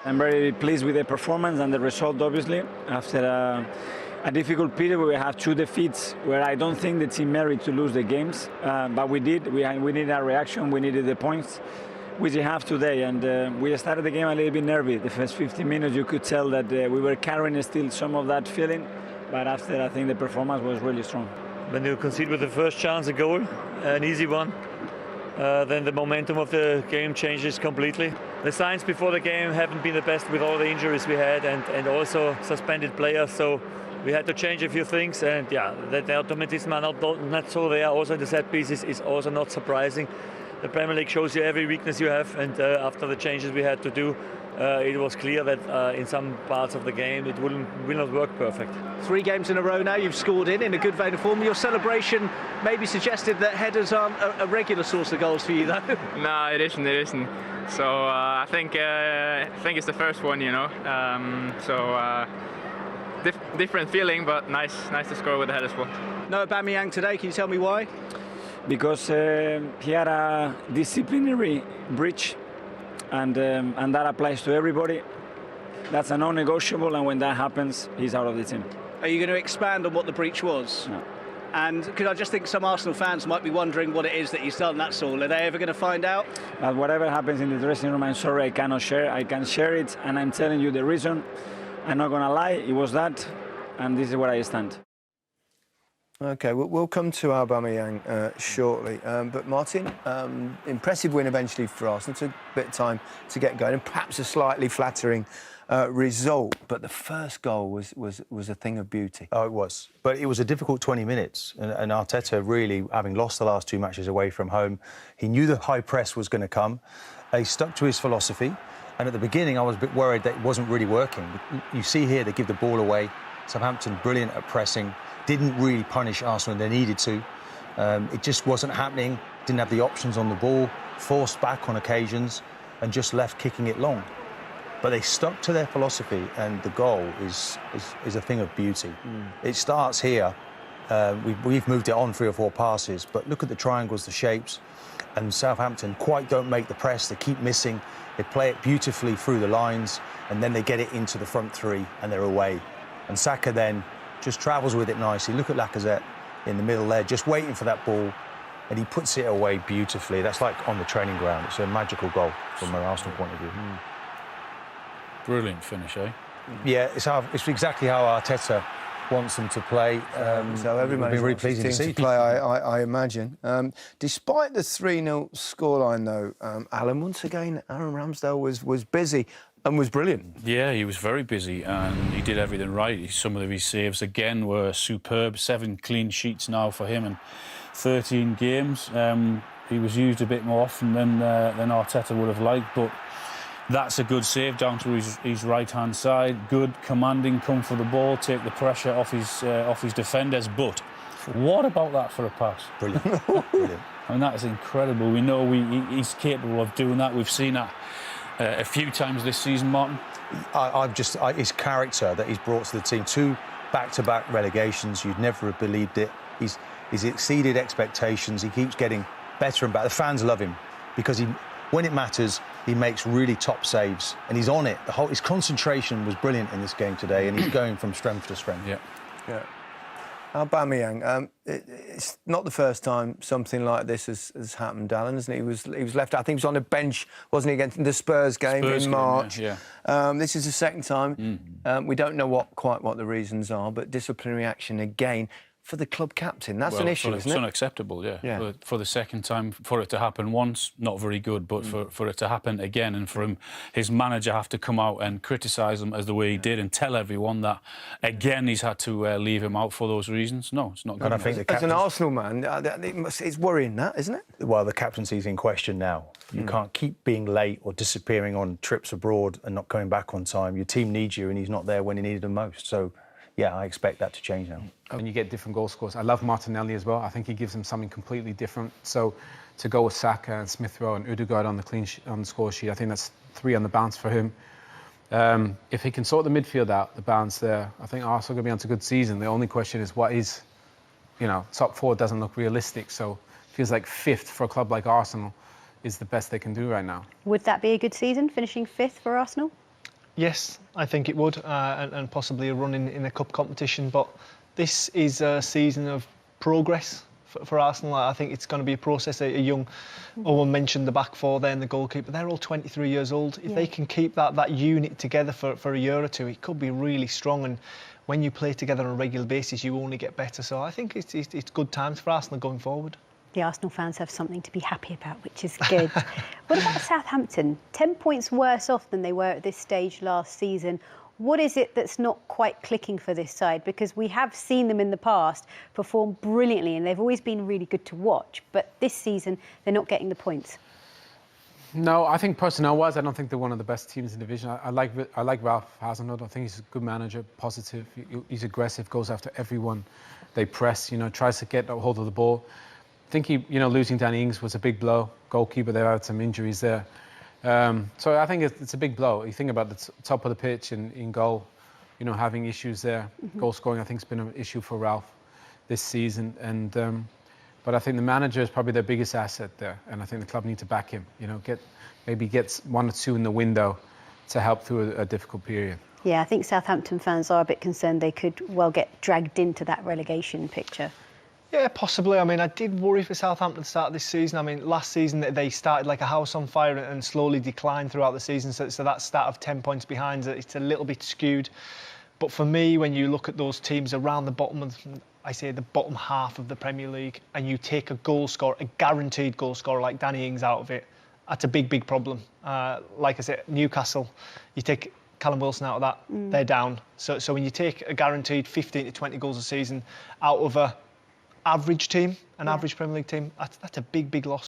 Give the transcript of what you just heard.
I'm very pleased with the performance and the result, obviously. After a difficult period where we have 2 defeats, where I don't think the team merited to lose the games, but we did. We needed a reaction, we needed the points, which we have today. And we started the game a little bit nervy. The first 15 minutes, you could tell that we were carrying still some of that feeling, but after, I think the performance was really strong. When you concede with the first chance, a goal, an easy one, then the momentum of the game changes completely. The signs before the game haven't been the best with all the injuries we had and also suspended players, so we had to change a few things, and yeah, the automatism are not so there. Also in the set pieces is also not surprising. The Premier League shows you every weakness you have, and after the changes we had to do, it was clear that in some parts of the game it will not work perfect. 3 games in a row now, you've scored in a good vein of form. Your celebration maybe suggested that headers aren't a regular source of goals for you, though. No, it isn't. So I think it's the first one, you know. Different feeling, but nice to score with the header as well. No Aubameyang today. Can you tell me why? Because he had a disciplinary breach, and that applies to everybody. That's a non-negotiable, and when that happens, he's out of the team. Are you going to expand on what the breach was? No. And because I just think some Arsenal fans might be wondering what it is that he's done, that's all. Are they ever going to find out? But whatever happens in the dressing room, I'm sorry, I cannot share. I can share it, and I'm telling you the reason. I'm not going to lie, it was that, and this is where I stand. OK, we'll come to Aubameyang shortly. But Martin, impressive win eventually for Arsenal. Took a bit of time to get going, and perhaps a slightly flattering result. But the first goal was a thing of beauty. Oh, it was. But it was a difficult 20 minutes. And Arteta really, having lost the last 2 matches away from home, he knew the high press was going to come. He stuck to his philosophy. And at the beginning, I was a bit worried that it wasn't really working. You see here, they give the ball away. Southampton, brilliant at pressing. Didn't really punish Arsenal when they needed to. It just wasn't happening. Didn't have the options on the ball. Forced back on occasions and just left kicking it long. But they stuck to their philosophy, and the goal is a thing of beauty. It starts here. We've moved it on 3 or 4 passes, but look at the triangles, the shapes. And Southampton quite don't make the press. They keep missing. They play it beautifully through the lines, and then they get it into the front 3, and they're away. And Saka then just travels with it nicely. Look at Lacazette in the middle there, just waiting for that ball, and he puts it away beautifully. That's like on the training ground. It's a magical goal from an Arsenal point of view. Brilliant finish, eh? Yeah, it's exactly how Arteta wants them to play. So everybody been really pleasing to see. Play, I imagine. Despite the 3-0 scoreline, though, Alan, once again, Aaron Ramsdale was busy and was brilliant. Yeah, he was very busy and he did everything right. Some of his saves, again, were superb. 7 clean sheets now for him in 13 games. He was used a bit more often than Arteta would have liked, but that's a good save down to his right-hand side. Good, commanding, come for the ball, take the pressure off his defenders. But what about that for a pass? Brilliant. Brilliant. I mean, that is incredible. We know he's capable of doing that. We've seen that a few times this season, Martin. His character that he's brought to the team, 2 back-to-back relegations, you'd never have believed it. He's exceeded expectations. He keeps getting better and better. The fans love him because when it matters, he makes really top saves, and he's on it. His concentration was brilliant in this game today, and he's going from strength to strength. Yeah. Aubameyang, it's not the first time something like this has happened, Alan, isn't it? He was left. I think he was on the bench, wasn't he, against the Spurs game in March? Yeah. This is the second time. We don't know quite what the reasons are, but disciplinary action again for the club captain. That's an issue, isn't it? It's unacceptable, yeah. For the second time, for it to happen once, not very good, but for it to happen again, and for his manager have to come out and criticise him as the way he did and tell everyone that, again, he's had to leave him out for those reasons. No, it's not good. And I think as an Arsenal man, it's worrying that, isn't it? Well, the captaincy's in question now. You can't keep being late or disappearing on trips abroad and not coming back on time. Your team needs you, and he's not there when he needed him most. So, yeah, I expect that to change now. When you get different goal scorers, I love Martinelli as well. I think he gives them something completely different. So to go with Saka and Smith Rowe and Ødegaard on the score sheet, I think that's 3 on the bounce for him. If he can sort the midfield out, the balance there, I think Arsenal are going to be on to a good season. The only question is top 4 doesn't look realistic. So it feels like 5th for a club like Arsenal is the best they can do right now. Would that be a good season, finishing 5th for Arsenal? Yes, I think it would, and possibly a run in a cup competition. But this is a season of progress for Arsenal. I think it's going to be a process. A young, Owen mentioned the back four there and the goalkeeper. They're all 23 years old. If they can keep that unit together for a year or two, it could be really strong. And when you play together on a regular basis, you only get better. So I think it's good times for Arsenal going forward. The Arsenal fans have something to be happy about, which is good. What about Southampton? 10 points worse off than they were at this stage last season. What is it that's not quite clicking for this side? Because we have seen them in the past perform brilliantly and they've always been really good to watch. But this season, they're not getting the points. No, I think personnel-wise, I don't think they're one of the best teams in the division. I like Ralph Hasenhüttl. I think he's a good manager, positive. He's aggressive, goes after everyone. They press, tries to get a hold of the ball. I think losing Danny Ings was a big blow. Goalkeeper, they had some injuries there. So I think it's a big blow. You think about the top of the pitch and in goal, having issues there. Goal scoring, I think, has been an issue for Ralph this season. But I think the manager is probably their biggest asset there. And I think the club need to back him, maybe get 1 or 2 in the window to help through a difficult period. Yeah, I think Southampton fans are a bit concerned they could well get dragged into that relegation picture. Yeah, possibly. I mean, I did worry for Southampton at the start of this season. I mean, last season they started like a house on fire and slowly declined throughout the season. So that start of 10 points behind, it's a little bit skewed. But for me, when you look at those teams around the bottom of, I say, the bottom half of the Premier League, and you take a goal scorer, a guaranteed goal scorer like Danny Ings out of it, that's a big, big problem. Like I said, Newcastle, you take Callum Wilson out of that, they're down. So when you take a guaranteed 15 to 20 goals a season out of a average team, an average Premier League team, that's a big, big loss.